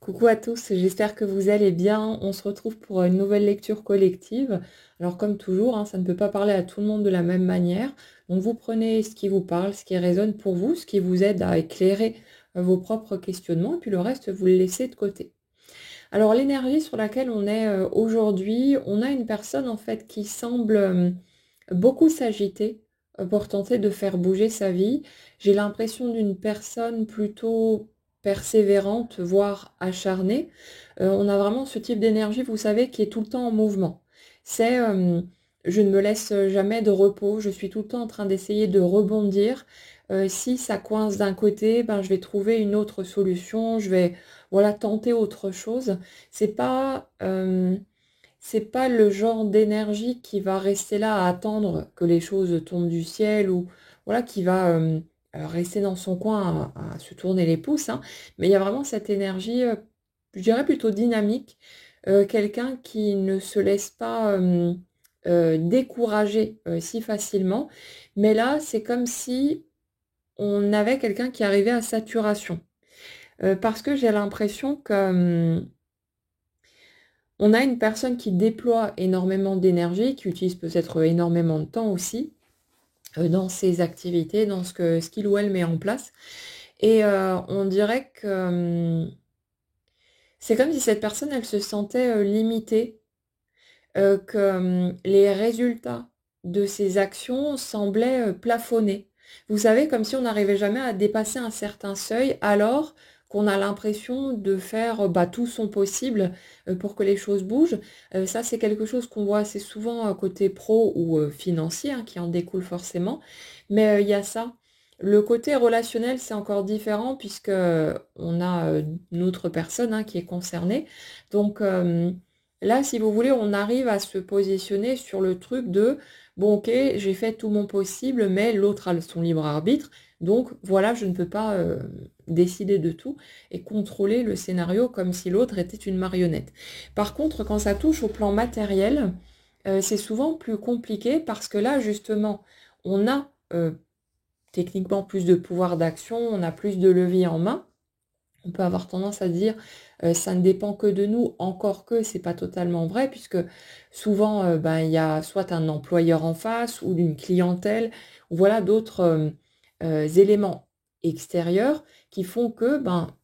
Coucou à tous, j'espère que vous allez bien. On se retrouve pour une nouvelle lecture collective. Alors comme toujours, hein, ça ne peut pas parler à tout le monde de la même manière. Donc vous prenez ce qui vous parle, ce qui résonne pour vous, ce qui vous aide à éclairer vos propres questionnements, et puis le reste, vous le laissez de côté. Alors l'énergie sur laquelle on est aujourd'hui, on a une personne en fait qui semble beaucoup s'agiter pour tenter de faire bouger sa vie. J'ai l'impression d'une personne plutôt persévérante, voire acharnée. On a vraiment ce type d'énergie, vous savez, qui est tout le temps en mouvement. C'est je ne me laisse jamais de repos, je suis tout le temps en train d'essayer de rebondir. Si ça coince d'un côté, ben, je vais trouver une autre solution, je vais voilà, tenter autre chose. C'est pas, c'est pas le genre d'énergie qui va rester là à attendre que les choses tombent du ciel ou voilà, qui va rester dans son coin à se tourner les pouces, hein. Mais il y a vraiment cette énergie, je dirais plutôt dynamique, quelqu'un qui ne se laisse pas décourager si facilement. Mais là, c'est comme si on avait quelqu'un qui arrivait à saturation. Parce que j'ai l'impression que on a une personne qui déploie énormément d'énergie, qui utilise peut-être énormément de temps aussi dans ses activités, dans ce qu'il ou elle met en place. Et on dirait que c'est comme si cette personne, elle se sentait limitée, que les résultats de ses actions semblaient plafonner. Vous savez, comme si on n'arrivait jamais à dépasser un certain seuil, alors qu'on a l'impression de faire bah, tout son possible pour que les choses bougent. Ça, c'est quelque chose qu'on voit assez souvent côté pro ou financier, hein, qui en découle forcément. Mais il y a ça. Le côté relationnel, c'est encore différent puisque on a une autre personne hein, qui est concernée. Donc, là, si vous voulez, on arrive à se positionner sur le truc de, bon, ok, j'ai fait tout mon possible, mais l'autre a son libre arbitre, donc voilà, je ne peux pas décider de tout et contrôler le scénario comme si l'autre était une marionnette. Par contre, quand ça touche au plan matériel, c'est souvent plus compliqué parce que là, justement, on a techniquement plus de pouvoir d'action, on a plus de levier en main. On peut avoir tendance à dire ça ne dépend que de nous, encore que c'est pas totalement vrai, puisque souvent ben, il y a soit un employeur en face ou une clientèle, ou voilà d'autres éléments extérieurs qui font que ben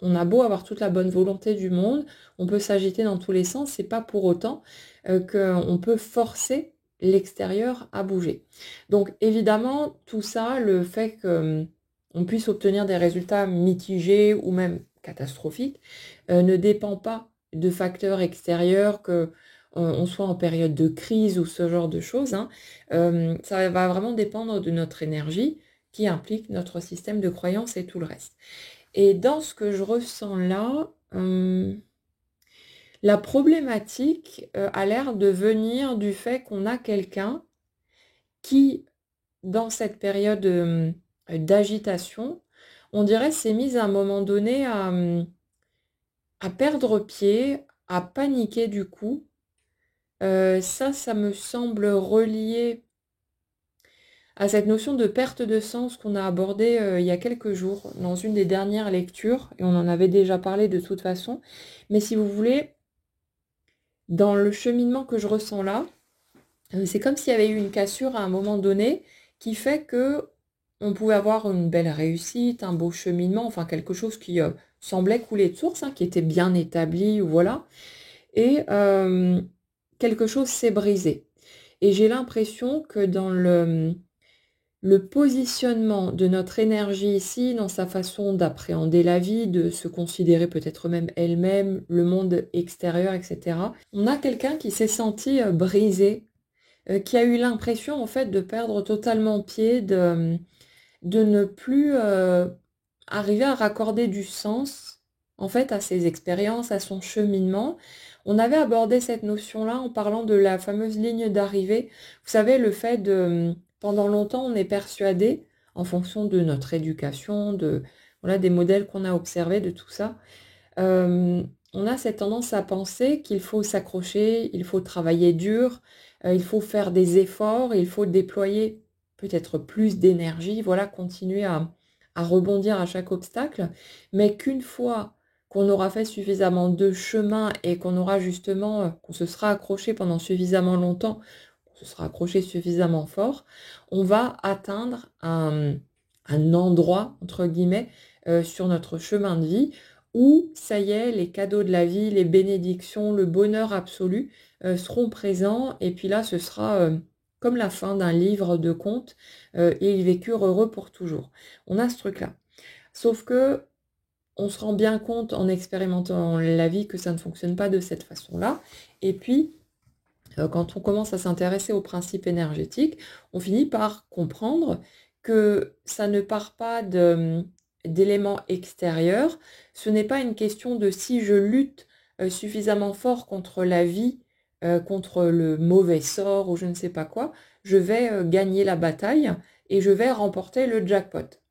on a beau avoir toute la bonne volonté du monde, on peut s'agiter dans tous les sens, c'est pas pour autant qu'on peut forcer l'extérieur à bouger. Donc évidemment, tout ça, le fait qu'on puisse obtenir des résultats mitigés ou même catastrophiques, ne dépend pas de facteurs extérieurs, que on soit en période de crise ou ce genre de choses, hein. Ça va vraiment dépendre de notre énergie qui implique notre système de croyances et tout le reste. Et dans ce que je ressens là, la problématique a l'air de venir du fait qu'on a quelqu'un qui, dans cette période d'agitation, on dirait s'est mise à un moment donné à perdre pied, à paniquer du coup. Ça me semble relié à cette notion de perte de sens qu'on a abordée il y a quelques jours dans une des dernières lectures, et on en avait déjà parlé de toute façon. Mais si vous voulez, dans le cheminement que je ressens là, c'est comme s'il y avait eu une cassure à un moment donné qui fait que on pouvait avoir une belle réussite, un beau cheminement, enfin quelque chose qui semblait couler de source, hein, qui était bien établi, voilà. Et quelque chose s'est brisé. Et j'ai l'impression que dans le positionnement de notre énergie ici, dans sa façon d'appréhender la vie, de se considérer peut-être même elle-même, le monde extérieur, etc. On a quelqu'un qui s'est senti brisé, qui a eu l'impression en fait de perdre totalement pied, de ne plus arriver à raccorder du sens en fait à ses expériences, à son cheminement. On avait abordé cette notion-là en parlant de la fameuse ligne d'arrivée. Vous savez, le fait de, pendant longtemps, on est persuadé, en fonction de notre éducation, de, voilà, des modèles qu'on a observés, de tout ça, euh, on a cette tendance à penser qu'il faut s'accrocher, il faut travailler dur, il faut faire des efforts, il faut déployer peut-être plus d'énergie, voilà, continuer à rebondir à chaque obstacle, mais qu'une fois qu'on aura fait suffisamment de chemin et qu'on aura justement, qu'on se sera accroché pendant suffisamment longtemps, qu'on se sera accroché suffisamment fort, on va atteindre un endroit, entre guillemets, sur notre chemin de vie où, ça y est, les cadeaux de la vie, les bénédictions, le bonheur absolu seront présents. Et puis là, ce sera comme la fin d'un livre de contes, et ils vécurent heureux pour toujours. On a ce truc-là. Sauf que on se rend bien compte en expérimentant la vie que ça ne fonctionne pas de cette façon-là. Et puis, quand on commence à s'intéresser aux principes énergétiques, on finit par comprendre que ça ne part pas d'éléments extérieurs. Ce n'est pas une question de si je lutte suffisamment fort contre la vie, contre le mauvais sort ou je ne sais pas quoi, je vais gagner la bataille et je vais remporter le jackpot.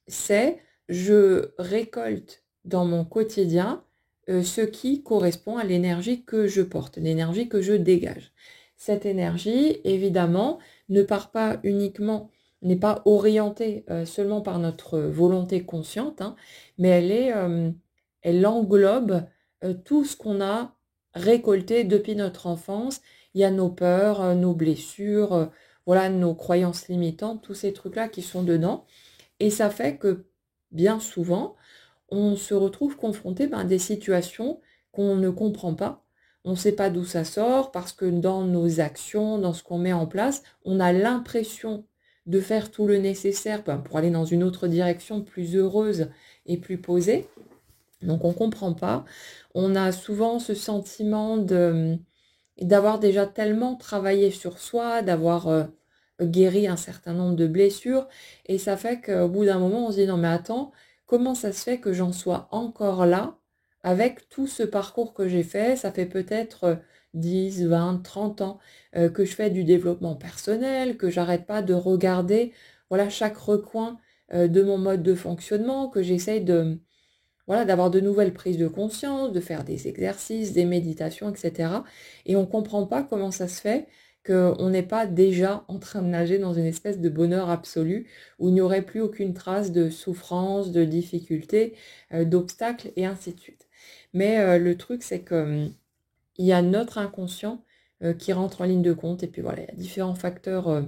C'est je récolte dans mon quotidien ce qui correspond à l'énergie que je porte, l'énergie que je dégage. Cette énergie, évidemment, ne part pas uniquement, n'est pas orientée seulement par notre volonté consciente, hein, mais elle englobe tout ce qu'on a récolté depuis notre enfance. Il y a nos peurs, nos blessures, voilà, nos croyances limitantes, tous ces trucs-là qui sont dedans. Et ça fait que bien souvent, on se retrouve confronté à des situations qu'on ne comprend pas. On ne sait pas d'où ça sort parce que dans nos actions, dans ce qu'on met en place, on a l'impression de faire tout le nécessaire pour aller dans une autre direction plus heureuse et plus posée. Donc on ne comprend pas. On a souvent ce sentiment d'avoir déjà tellement travaillé sur soi, d'avoir guéri un certain nombre de blessures, et ça fait qu'au bout d'un moment, on se dit non mais attends, comment ça se fait que j'en sois encore là avec tout ce parcours que j'ai fait? Ça fait peut-être 10, 20, 30 ans que je fais du développement personnel, que j'arrête pas de regarder voilà chaque recoin de mon mode de fonctionnement, que j'essaye de voilà, d'avoir de nouvelles prises de conscience, de faire des exercices, des méditations, etc. Et on ne comprend pas comment ça se fait qu'on n'est pas déjà en train de nager dans une espèce de bonheur absolu où il n'y aurait plus aucune trace de souffrance, de difficulté, d'obstacles et ainsi de suite. Mais le truc, c'est que il y a notre inconscient qui rentre en ligne de compte et puis voilà, il y a différents facteurs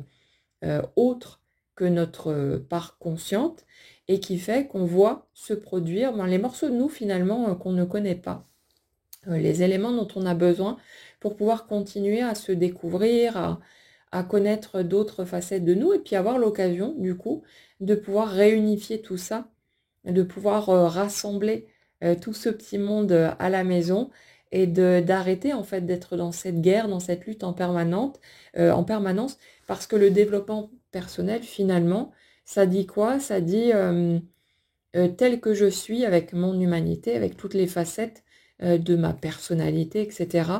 autre que notre part consciente et qui fait qu'on voit se produire les morceaux de nous finalement qu'on ne connaît pas, les éléments dont on a besoin pour pouvoir continuer à se découvrir, à connaître d'autres facettes de nous et puis avoir l'occasion du coup de pouvoir réunifier tout ça, de pouvoir rassembler tout ce petit monde à la maison et d'arrêter en fait d'être dans cette guerre, dans cette lutte en permanence, parce que le développement personnel finalement, ça dit quoi? Ça dit tel que je suis avec mon humanité, avec toutes les facettes de ma personnalité, etc.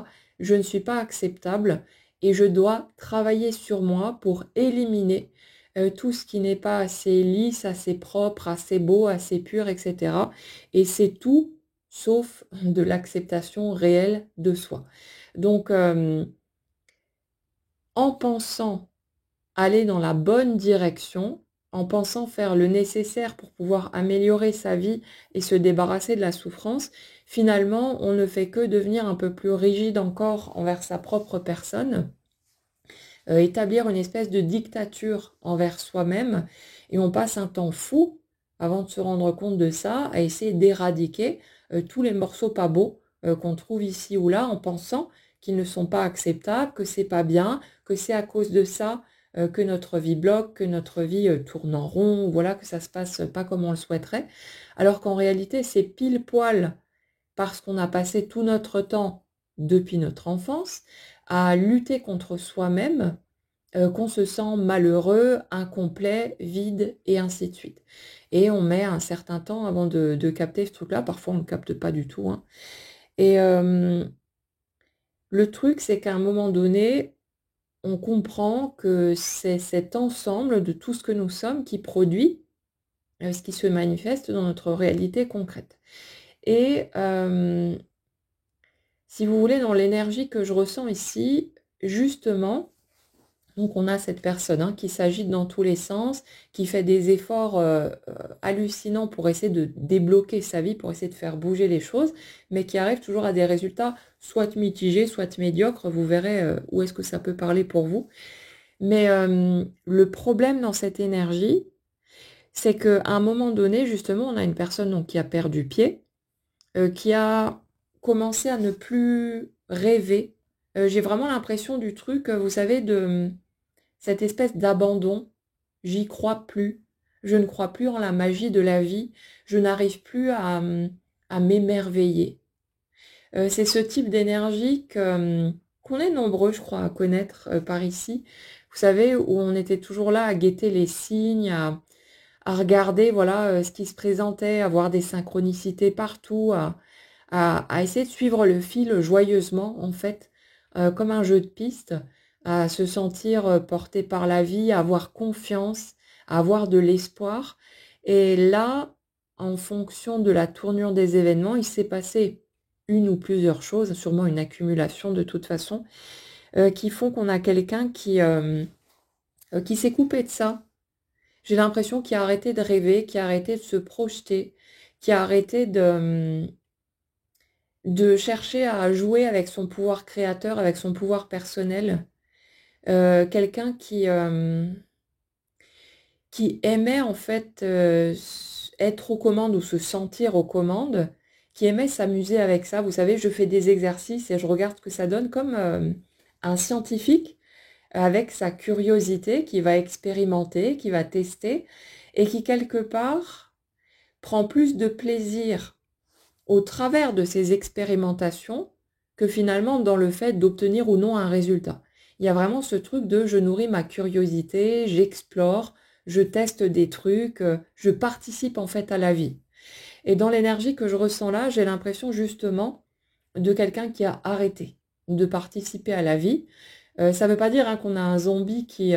Je ne suis pas acceptable et je dois travailler sur moi pour éliminer tout ce qui n'est pas assez lisse, assez propre, assez beau, assez pur, etc. Et c'est tout sauf de l'acceptation réelle de soi. Donc, en pensant aller dans la bonne direction, en pensant faire le nécessaire pour pouvoir améliorer sa vie et se débarrasser de la souffrance, finalement, on ne fait que devenir un peu plus rigide encore envers sa propre personne, établir une espèce de dictature envers soi-même, et on passe un temps fou, avant de se rendre compte de ça, à essayer d'éradiquer tous les morceaux pas beaux qu'on trouve ici ou là, en pensant qu'ils ne sont pas acceptables, que c'est pas bien, que c'est à cause de ça que notre vie bloque, que notre vie tourne en rond, voilà, que ça se passe pas comme on le souhaiterait, alors qu'en réalité, c'est pile poil parce qu'on a passé tout notre temps depuis notre enfance à lutter contre soi-même, qu'on se sent malheureux, incomplet, vide et ainsi de suite. Et on met un certain temps avant de capter ce truc-là, parfois on ne le capte pas du tout, hein. Et le truc, c'est qu'à un moment donné, on comprend que c'est cet ensemble de tout ce que nous sommes qui produit ce qui se manifeste dans notre réalité concrète. Et si vous voulez, dans l'énergie que je ressens ici, justement, Donc on a cette personne hein, qui s'agite dans tous les sens, qui fait des efforts hallucinants pour essayer de débloquer sa vie, pour essayer de faire bouger les choses, mais qui arrive toujours à des résultats soit mitigés, soit médiocres. Vous verrez où est-ce que ça peut parler pour vous. Mais le problème dans cette énergie, c'est qu'à un moment donné, justement, on a une personne donc, qui a perdu pied, qui a commencé à ne plus rêver. J'ai vraiment l'impression du truc, vous savez, de cette espèce d'abandon. J'y crois plus. Je ne crois plus en la magie de la vie. Je n'arrive plus à m'émerveiller. C'est ce type d'énergie qu'on est nombreux, je crois, à connaître par ici. Vous savez, où on était toujours là à guetter les signes, à regarder voilà, ce qui se présentait, à voir des synchronicités partout, à essayer de suivre le fil joyeusement, en fait, comme un jeu de piste, à se sentir porté par la vie, à avoir confiance, à avoir de l'espoir. Et là, en fonction de la tournure des événements, il s'est passé une ou plusieurs choses, sûrement une accumulation de toute façon, qui font qu'on a quelqu'un qui s'est coupé de ça. J'ai l'impression qu'il a arrêté de rêver, qu'il a arrêté de se projeter, qu'il a arrêté de chercher à jouer avec son pouvoir créateur, avec son pouvoir personnel. Quelqu'un qui aimait en fait être aux commandes ou se sentir aux commandes, qui aimait s'amuser avec ça. Vous savez, je fais des exercices et je regarde ce que ça donne comme un scientifique avec sa curiosité qui va expérimenter, qui va tester et qui quelque part prend plus de plaisir au travers de ces expérimentations que finalement dans le fait d'obtenir ou non un résultat. Il y a vraiment ce truc de je nourris ma curiosité, j'explore, je teste des trucs, je participe en fait à la vie. Et dans l'énergie que je ressens là, j'ai l'impression justement de quelqu'un qui a arrêté de participer à la vie. Ça ne veut pas dire hein, qu'on a un zombie qui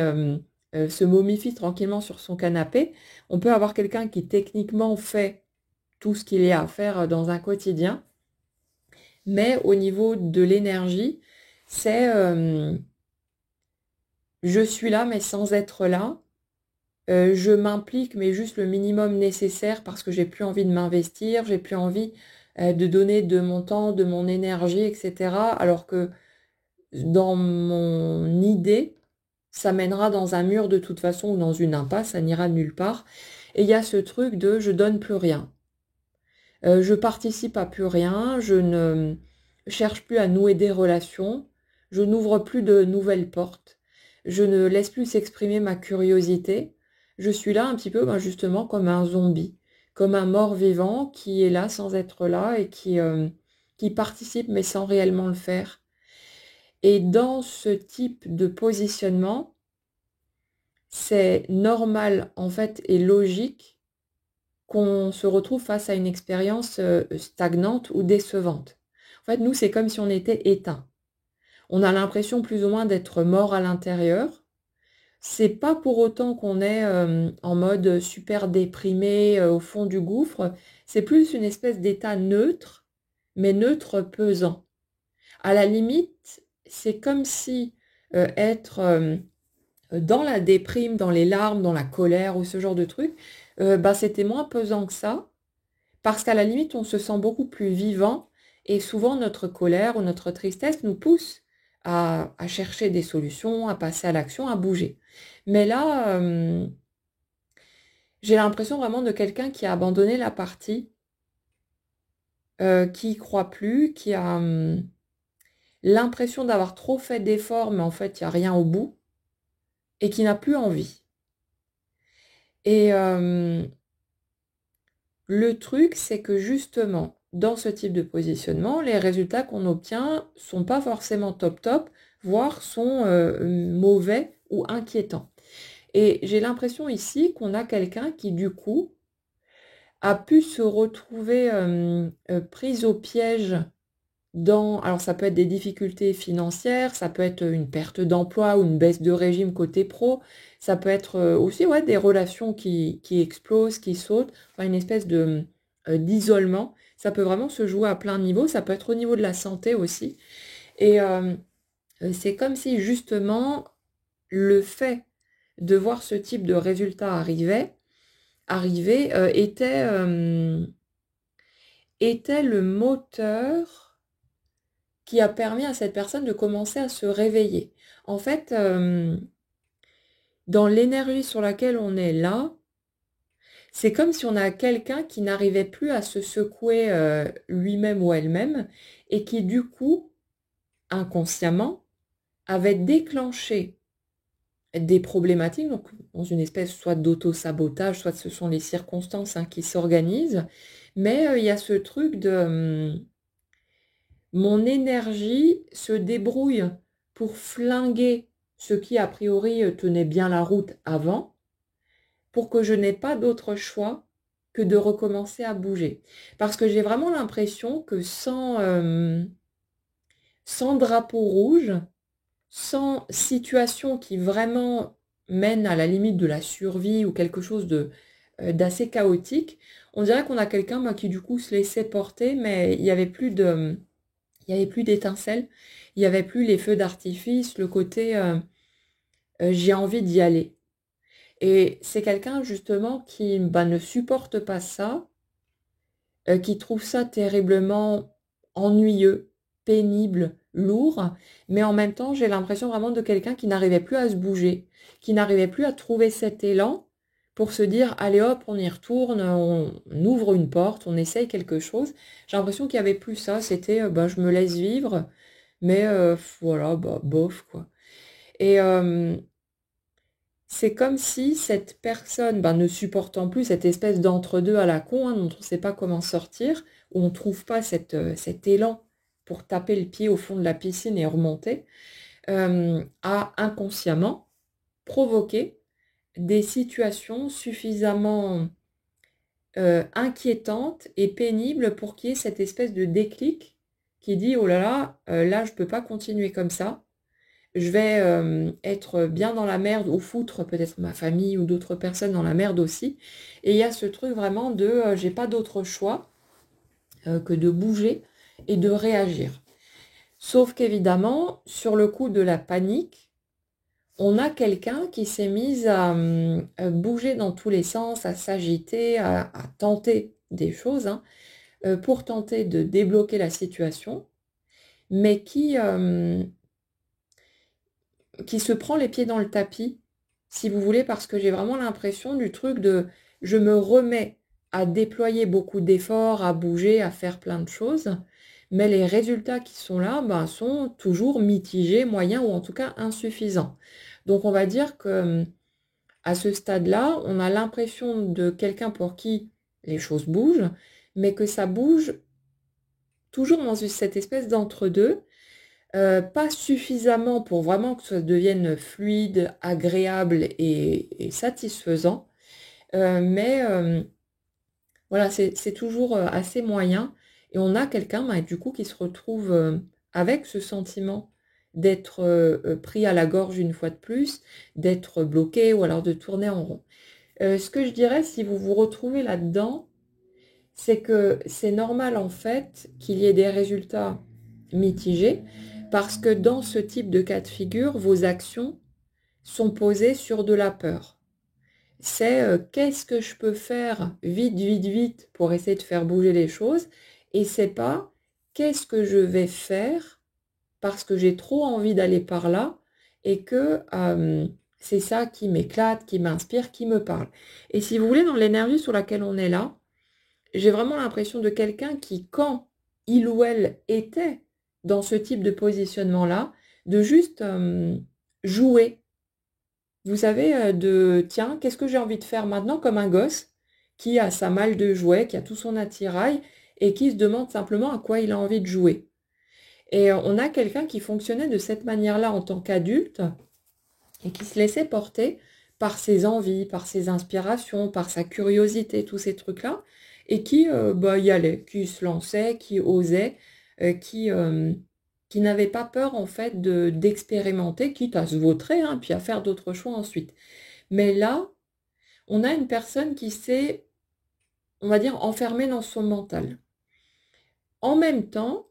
se momifie tranquillement sur son canapé. On peut avoir quelqu'un qui techniquement fait tout ce qu'il y a à faire dans un quotidien, mais au niveau de l'énergie, c'est je suis là mais sans être là. Je m'implique mais juste le minimum nécessaire parce que j'ai plus envie de m'investir, j'ai plus envie de donner de mon temps, de mon énergie, etc. Alors que dans mon idée, ça mènera dans un mur de toute façon ou dans une impasse, ça n'ira nulle part. Et il y a ce truc de je donne plus rien. Je participe à plus rien, je ne cherche plus à nouer des relations, je n'ouvre plus de nouvelles portes, je ne laisse plus s'exprimer ma curiosité. Je suis là un petit peu justement comme un zombie, comme un mort-vivant qui est là sans être là et qui participe mais sans réellement le faire. Et dans ce type de positionnement, c'est normal en fait et logique qu'on se retrouve face à une expérience stagnante ou décevante. En fait, nous, c'est comme si on était éteint. On a l'impression plus ou moins d'être mort à l'intérieur. C'est pas pour autant qu'on est en mode super déprimé au fond du gouffre. C'est plus une espèce d'état neutre, mais neutre pesant. À la limite, c'est comme si être dans la déprime, dans les larmes, dans la colère ou ce genre de truc, c'était moins pesant que ça, parce qu'à la limite, on se sent beaucoup plus vivant et souvent notre colère ou notre tristesse nous pousse à chercher des solutions, à passer à l'action, à bouger. Mais là, j'ai l'impression vraiment de quelqu'un qui a abandonné la partie, qui y croit plus, qui a l'impression d'avoir trop fait d'efforts, mais en fait, il n'y a rien au bout, et qui n'a plus envie. Et le truc, c'est que justement, dans ce type de positionnement, les résultats qu'on obtient sont pas forcément top top, voire sont mauvais ou inquiétants. Et j'ai l'impression ici qu'on a quelqu'un qui, du coup, a pu se retrouver prise au piège alors ça peut être des difficultés financières, ça peut être une perte d'emploi ou une baisse de régime côté pro, ça peut être aussi ouais, des relations qui explosent, qui sautent, enfin une espèce d'isolement. Ça peut vraiment se jouer à plein niveau, ça peut être au niveau de la santé aussi. Et c'est comme si justement le fait de voir ce type de résultat arriver était le moteur qui a permis à cette personne de commencer à se réveiller. En fait, dans l'énergie sur laquelle on est là, c'est comme si on a quelqu'un qui n'arrivait plus à se secouer lui-même ou elle-même et qui du coup, inconsciemment, avait déclenché des problématiques, donc dans une espèce soit d'auto-sabotage, soit ce sont les circonstances qui s'organisent, mais il y a ce truc de mon énergie se débrouille pour flinguer ce qui a priori tenait bien la route avant, pour que je n'ai pas d'autre choix que de recommencer à bouger. Parce que j'ai vraiment l'impression que sans drapeau rouge, sans situation qui vraiment mène à la limite de la survie ou quelque chose d'assez chaotique, on dirait qu'on a quelqu'un qui du coup se laissait porter, mais il y avait plus d'étincelles, il n'y avait plus les feux d'artifice, le côté j'ai envie d'y aller. Et c'est quelqu'un justement qui ne supporte pas ça, qui trouve ça terriblement ennuyeux, pénible, lourd, mais en même temps, j'ai l'impression vraiment de quelqu'un qui n'arrivait plus à se bouger, qui n'arrivait plus à trouver cet élan pour se dire, allez hop, on y retourne, on ouvre une porte, on essaye quelque chose. J'ai l'impression qu'il n'y avait plus ça, c'était, je me laisse vivre, mais voilà, bof, quoi. Et c'est comme si cette personne, ne supportant plus cette espèce d'entre-deux à la con, dont on ne sait pas comment sortir, où on ne trouve pas cet élan pour taper le pied au fond de la piscine et remonter, a inconsciemment provoqué des situations suffisamment inquiétantes et pénibles pour qu'il y ait cette espèce de déclic qui dit, oh là là, là je ne peux pas continuer comme ça. Je vais être bien dans la merde ou foutre peut-être ma famille ou d'autres personnes dans la merde aussi. Et il y a ce truc vraiment de j'ai pas d'autre choix que de bouger et de réagir. Sauf qu'évidemment, sur le coup de la panique, on a quelqu'un qui s'est mis à bouger dans tous les sens, à s'agiter, à tenter des choses pour tenter de débloquer la situation, mais qui se prend les pieds dans le tapis, si vous voulez, parce que j'ai vraiment l'impression du truc de je me remets à déployer beaucoup d'efforts, à bouger, à faire plein de choses, mais les résultats qui sont là sont toujours mitigés, moyens ou en tout cas insuffisants. Donc on va dire que à ce stade-là, on a l'impression de quelqu'un pour qui les choses bougent, mais que ça bouge toujours dans cette espèce d'entre-deux. Pas suffisamment pour vraiment que ça devienne fluide, agréable et satisfaisant, mais voilà, c'est toujours assez moyen. Et on a quelqu'un du coup qui se retrouve avec ce sentiment d'être pris à la gorge une fois de plus, d'être bloqué ou alors de tourner en rond. Ce que je dirais, si vous vous retrouvez là-dedans, c'est que c'est normal en fait qu'il y ait des résultats mitigés parce que dans ce type de cas de figure, vos actions sont posées sur de la peur. C'est qu'est-ce que je peux faire vite, vite, vite pour essayer de faire bouger les choses et c'est pas qu'est-ce que je vais faire parce que j'ai trop envie d'aller par là et que c'est ça qui m'éclate, qui m'inspire, qui me parle. Et si vous voulez, dans l'énergie sur laquelle on est là, j'ai vraiment l'impression de quelqu'un qui, quand il ou elle était dans ce type de positionnement-là, de juste jouer. Vous savez, tiens, qu'est-ce que j'ai envie de faire maintenant comme un gosse qui a sa malle de jouets, qui a tout son attirail et qui se demande simplement à quoi il a envie de jouer. Et on a quelqu'un qui fonctionnait de cette manière-là en tant qu'adulte et qui se laissait porter par ses envies, par ses inspirations, par sa curiosité, tous ces trucs-là, et qui y allait, qui se lançait, qui osait, qui n'avait pas peur en fait d'expérimenter, quitte à se vautrer, puis à faire d'autres choix ensuite. Mais là, on a une personne qui s'est, on va dire, enfermée dans son mental. En même temps,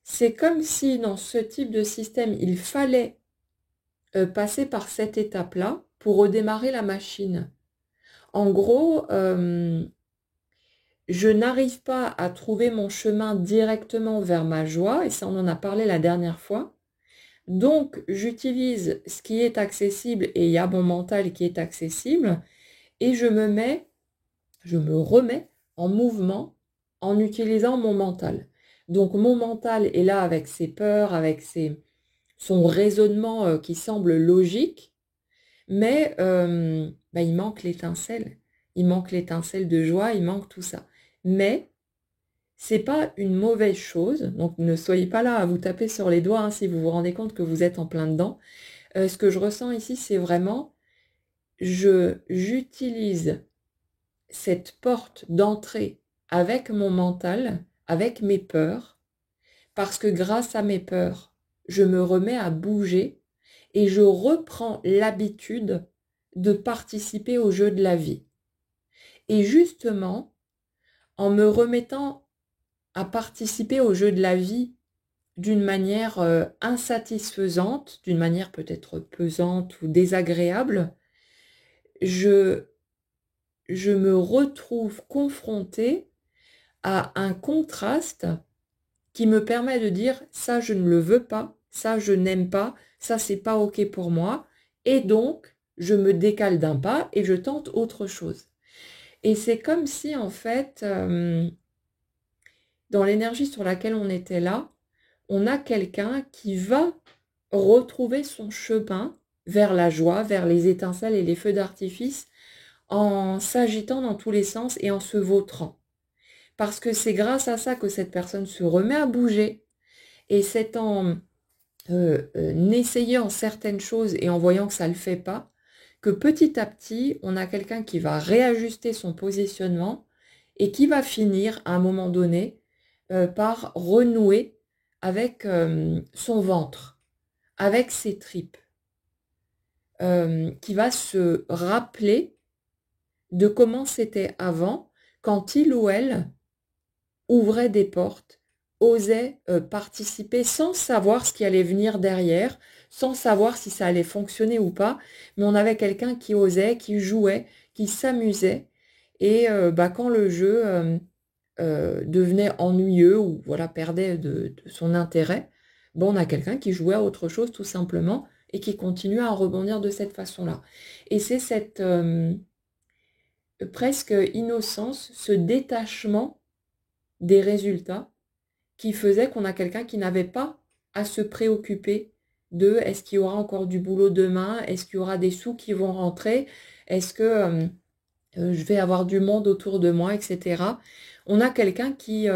c'est comme si dans ce type de système, il fallait passer par cette étape-là pour redémarrer la machine. En gros, je n'arrive pas à trouver mon chemin directement vers ma joie, et ça on en a parlé la dernière fois. Donc, j'utilise ce qui est accessible et il y a mon mental qui est accessible et je me remets en mouvement en utilisant mon mental. Donc, mon mental est là avec ses peurs, avec son raisonnement qui semble logique, mais bah, il manque l'étincelle. Il manque l'étincelle de joie, il manque tout ça. Mais c'est pas une mauvaise chose, donc ne soyez pas là à vous taper sur les doigts hein, si vous vous rendez compte que vous êtes en plein dedans. Ce que je ressens ici, c'est vraiment, j'utilise cette porte d'entrée avec mon mental, avec mes peurs, parce que grâce à mes peurs, je me remets à bouger et je reprends l'habitude de participer au jeu de la vie. Et justement, en me remettant à participer au jeu de la vie d'une manière insatisfaisante, d'une manière peut-être pesante ou désagréable, je, je me retrouve confrontée à un contraste qui me permet de dire ça je ne le veux pas, ça je n'aime pas, ça c'est pas ok pour moi, et donc je me décale d'un pas et je tente autre chose. Et c'est comme si en fait, dans l'énergie sur laquelle on était là, on a quelqu'un qui va retrouver son chemin vers la joie, vers les étincelles et les feux d'artifice en s'agitant dans tous les sens et en se vautrant. Parce que c'est grâce à ça que cette personne se remet à bouger et c'est en essayant certaines choses et en voyant que ça ne le fait pas, que petit à petit, on a quelqu'un qui va réajuster son positionnement et qui va finir à un moment donné par renouer avec son ventre, avec ses tripes, qui va se rappeler de comment c'était avant, quand il ou elle ouvrait des portes, osait participer sans savoir ce qui allait venir derrière, sans savoir si ça allait fonctionner ou pas, mais on avait quelqu'un qui osait, qui jouait, qui s'amusait, et bah, quand le jeu devenait ennuyeux ou voilà, perdait de son intérêt, bon, on a quelqu'un qui jouait à autre chose tout simplement et qui continuait à rebondir de cette façon-là. Et c'est cette presque innocence, ce détachement des résultats qui faisait qu'on a quelqu'un qui n'avait pas à se préoccuper de est-ce qu'il y aura encore du boulot demain, est-ce qu'il y aura des sous qui vont rentrer, est-ce que je vais avoir du monde autour de moi, etc. On a quelqu'un qui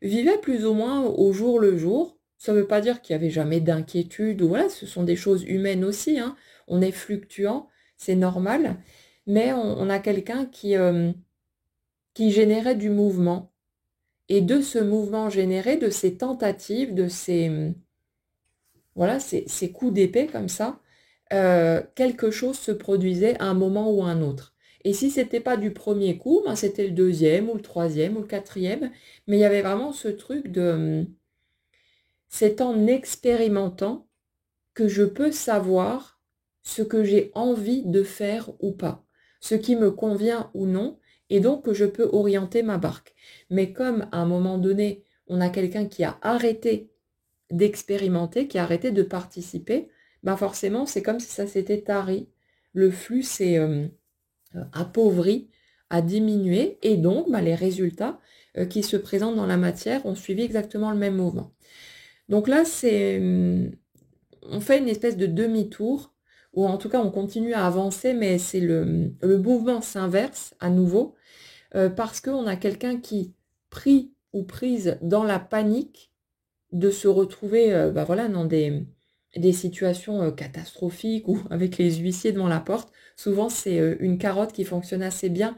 vivait plus ou moins au jour le jour. Ça ne veut pas dire qu'il n'y avait jamais d'inquiétude, ou voilà, ce sont des choses humaines aussi, hein. On est fluctuant, c'est normal, mais on a quelqu'un qui générait du mouvement. Et de ce mouvement généré, de ces tentatives, de voilà, ces coups d'épée comme ça, quelque chose se produisait à un moment ou à un autre. Et si c'était pas du premier coup, ben c'était le deuxième ou le troisième ou le quatrième. Mais il y avait vraiment ce truc de c'est en expérimentant que je peux savoir ce que j'ai envie de faire ou pas, ce qui me convient ou non, et donc que je peux orienter ma barque. Mais comme à un moment donné, on a quelqu'un qui a arrêté d'expérimenter, qui a arrêté de participer, ben forcément, c'est comme si ça s'était tari. Le flux s'est appauvri, a diminué, et donc ben, les résultats qui se présentent dans la matière ont suivi exactement le même mouvement. Donc là, on fait une espèce de demi-tour, ou en tout cas on continue à avancer, mais c'est le mouvement s'inverse à nouveau, parce qu'on a quelqu'un qui, pris ou prise dans la panique, de se retrouver bah voilà, dans des situations catastrophiques ou avec les huissiers devant la porte. Souvent, c'est une carotte qui fonctionne assez bien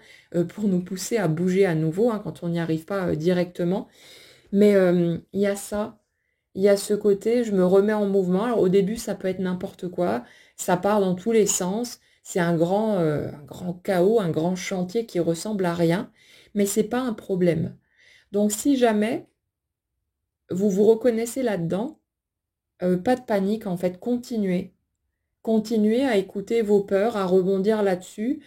pour nous pousser à bouger à nouveau hein, quand on n'y arrive pas directement. Mais il y a ça, il y a ce côté, je me remets en mouvement. Alors, au début, ça peut être n'importe quoi, ça part dans tous les sens. C'est un grand chaos, un grand chantier qui ressemble à rien, mais c'est pas un problème. Donc, si jamais vous vous reconnaissez là-dedans, pas de panique, en fait, continuez. continuez à écouter vos peurs, à rebondir là-dessus,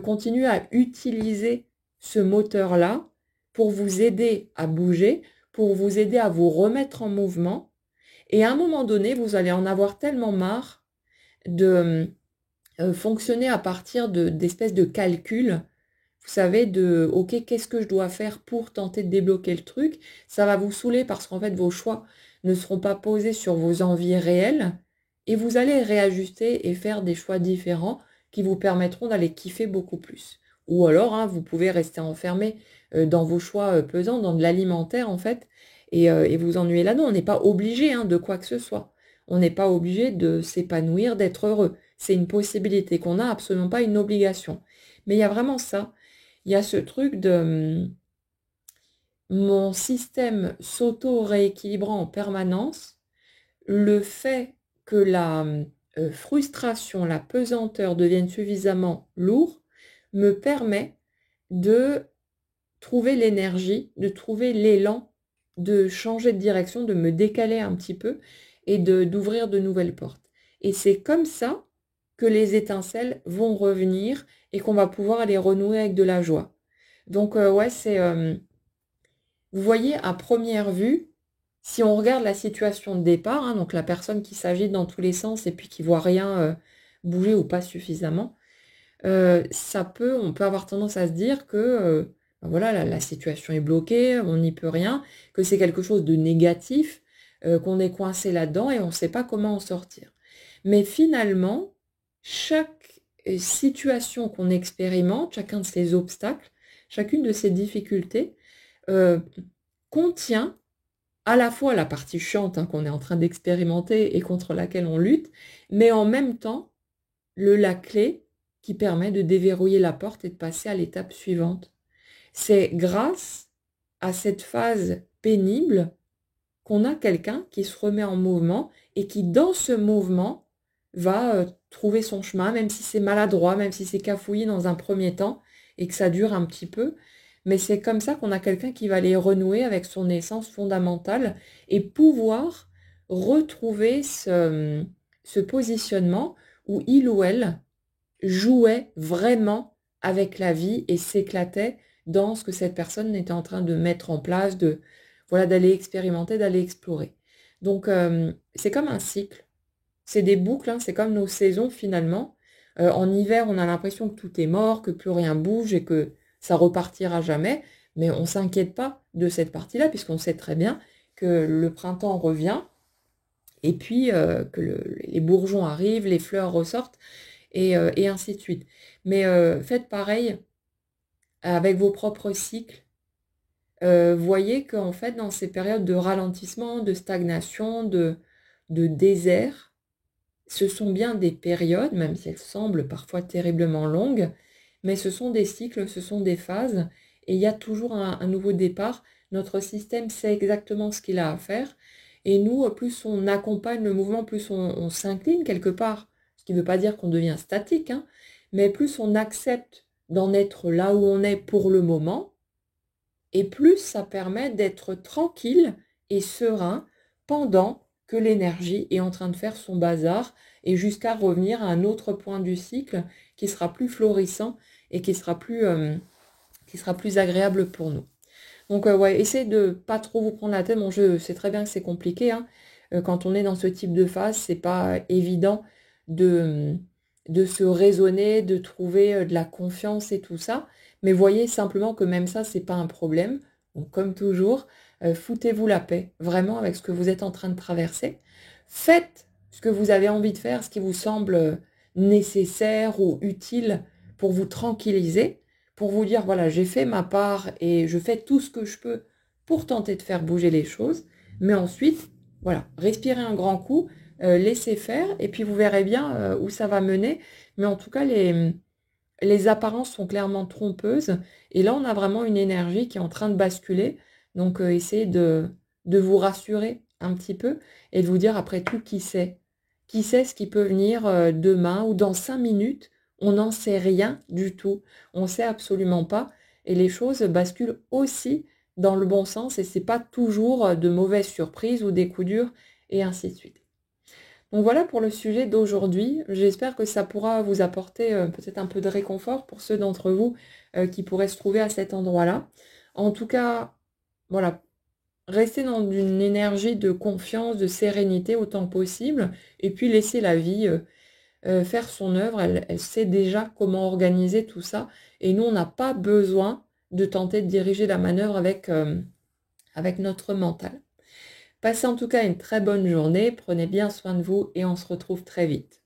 continuez à utiliser ce moteur-là pour vous aider à bouger, pour vous aider à vous remettre en mouvement. Et à un moment donné, vous allez en avoir tellement marre de fonctionner à partir d'espèces de calculs, vous savez, de OK, qu'est-ce que je dois faire pour tenter de débloquer le truc? Ça va vous saouler parce qu'en fait, vos choix ne seront pas posés sur vos envies réelles et vous allez réajuster et faire des choix différents qui vous permettront d'aller kiffer beaucoup plus. Ou alors, hein, vous pouvez rester enfermé dans vos choix pesants, dans de l'alimentaire en fait, et vous ennuyer là-dedans. On n'est pas obligé hein, de quoi que ce soit. On n'est pas obligé de s'épanouir, d'être heureux. C'est une possibilité qu'on n'a, absolument pas une obligation. Mais il y a vraiment ça. Il y a ce truc de mon système s'auto-rééquilibrant en permanence, le fait que la frustration, la pesanteur deviennent suffisamment lourd, me permet de trouver l'énergie, de trouver l'élan, de changer de direction, de me décaler un petit peu et d'ouvrir de nouvelles portes. Et c'est comme ça que les étincelles vont revenir et qu'on va pouvoir aller renouer avec de la joie. Donc ouais, c'est... vous voyez, à première vue, si on regarde la situation de départ, hein, donc la personne qui s'agite dans tous les sens et puis qui voit rien bouger ou pas suffisamment, on peut avoir tendance à se dire que ben voilà, la situation est bloquée, on n'y peut rien, que c'est quelque chose de négatif, qu'on est coincé là-dedans et on ne sait pas comment en sortir. Mais finalement, chaque situation qu'on expérimente, chacun de ces obstacles, chacune de ces difficultés, contient à la fois la partie chiante hein, qu'on est en train d'expérimenter et contre laquelle on lutte, mais en même temps, la clé qui permet de déverrouiller la porte et de passer à l'étape suivante. C'est grâce à cette phase pénible qu'on a quelqu'un qui se remet en mouvement et qui, dans ce mouvement, va trouver son chemin, même si c'est maladroit, même si c'est cafouillé dans un premier temps et que ça dure un petit peu. Mais c'est comme ça qu'on a quelqu'un qui va aller renouer avec son essence fondamentale et pouvoir retrouver ce positionnement où il ou elle jouait vraiment avec la vie et s'éclatait dans ce que cette personne était en train de mettre en place, voilà, d'aller expérimenter, d'aller explorer. Donc, c'est comme un cycle. C'est des boucles, hein, c'est comme nos saisons finalement. En hiver, on a l'impression que tout est mort, que plus rien bouge et que ça repartira jamais. Mais on ne s'inquiète pas de cette partie-là, puisqu'on sait très bien que le printemps revient et puis que les bourgeons arrivent, les fleurs ressortent et ainsi de suite. Mais faites pareil avec vos propres cycles. Voyez qu'en fait, dans ces périodes de ralentissement, de stagnation, de désert, ce sont bien des périodes, même si elles semblent parfois terriblement longues, mais ce sont des cycles, ce sont des phases, et il y a toujours un nouveau départ. Notre système sait exactement ce qu'il a à faire, et nous, plus on accompagne le mouvement, plus on s'incline quelque part, ce qui ne veut pas dire qu'on devient statique, hein, mais plus on accepte d'en être là où on est pour le moment, et plus ça permet d'être tranquille et serein pendant que l'énergie est en train de faire son bazar et jusqu'à revenir à un autre point du cycle qui sera plus florissant et qui sera plus agréable pour nous. Donc ouais, essayez de pas trop vous prendre la tête. Bon, je sais très bien que c'est compliqué, hein. Quand on est dans ce type de phase, c'est pas évident de, de se raisonner, de trouver de la confiance et tout ça. Mais voyez simplement que même ça, c'est pas un problème. Donc comme toujours, foutez-vous la paix, vraiment, avec ce que vous êtes en train de traverser. Faites ce que vous avez envie de faire, ce qui vous semble nécessaire ou utile pour vous tranquilliser, pour vous dire, voilà, j'ai fait ma part et je fais tout ce que je peux pour tenter de faire bouger les choses. Mais ensuite, voilà, respirez un grand coup, laissez faire, et puis vous verrez bien où ça va mener. Mais en tout cas, les apparences sont clairement trompeuses. Et là, on a vraiment une énergie qui est en train de basculer. Donc, essayez de vous rassurer un petit peu et de vous dire, après tout, qui sait? Qui sait ce qui peut venir demain ou dans 5 minutes? On n'en sait rien du tout. On ne sait absolument pas. Et les choses basculent aussi dans le bon sens et c'est pas toujours de mauvaises surprises ou des coups durs et ainsi de suite. Donc voilà pour le sujet d'aujourd'hui. J'espère que ça pourra vous apporter peut-être un peu de réconfort pour ceux d'entre vous qui pourraient se trouver à cet endroit-là. En tout cas, voilà, restez dans une énergie de confiance, de sérénité autant que possible, et puis laissez la vie faire son œuvre. Elle sait déjà comment organiser tout ça, et nous, on n'a pas besoin de tenter de diriger la manœuvre avec notre mental. Passez en tout cas une très bonne journée, prenez bien soin de vous et on se retrouve très vite.